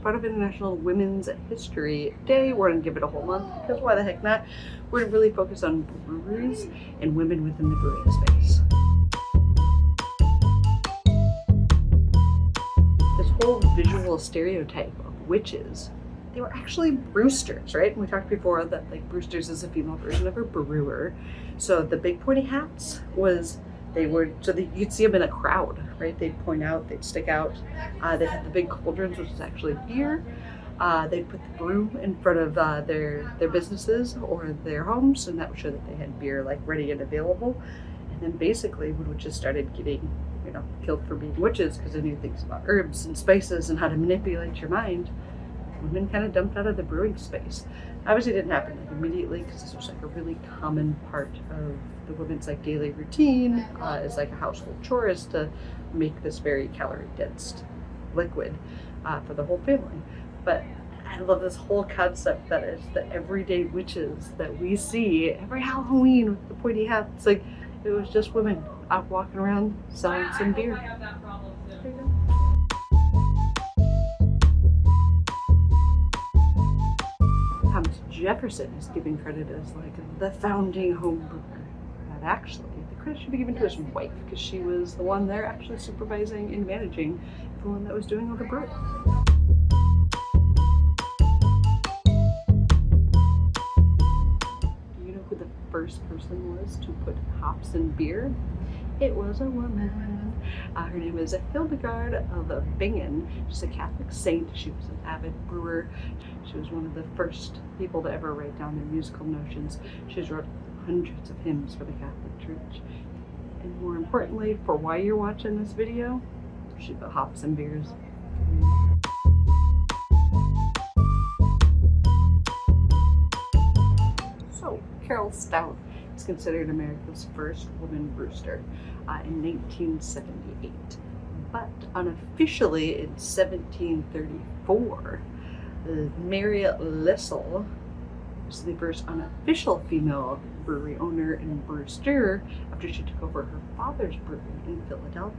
part of International Women's History Day, we're going to give it a whole month because why the heck not? We're going to really focus on breweries and women within the brewing space. This whole visual stereotype of witches, they were actually brewsters, right? And we talked before that like brewsters is a female version of a brewer. So the big pointy hats was you'd see them in a crowd, right? They'd point out, they'd stick out. They'd have the big cauldrons, which is actually beer. They'd put the broom in front of their businesses or their homes, and that would show that they had beer like ready and available. And then basically when witches started getting, killed for being witches because they knew things about herbs and spices and how to manipulate your mind, women kind of dumped out of the brewing space. Obviously it didn't happen like immediately because this was like a really common part of the women's like daily routine as like a household chore is to make this very calorie dense liquid for the whole family. But I love this whole concept that is the everyday witches that we see every Halloween with the pointy hats. Like it was just women out walking around selling some beer. There you go. Thomas Jefferson is given credit as like the founding home brewer. But actually, the credit should be given to his wife because she was the one there actually supervising and managing the one that was doing all the brewing. Do you know who the first person was to put hops in beer? It was a woman. Her name is Hildegard of Bingen. She's a Catholic saint. She was an avid brewer. She was one of the first people to ever write down their musical notions. She's wrote hundreds of hymns for the Catholic Church. And more importantly, for why you're watching this video, she put hops in beers. So, Carol Stout is considered America's first woman brewster in 1978. But unofficially in 1734, Mary Lissel was the first unofficial female brewery owner and brewster after she took over her father's brewery in Philadelphia.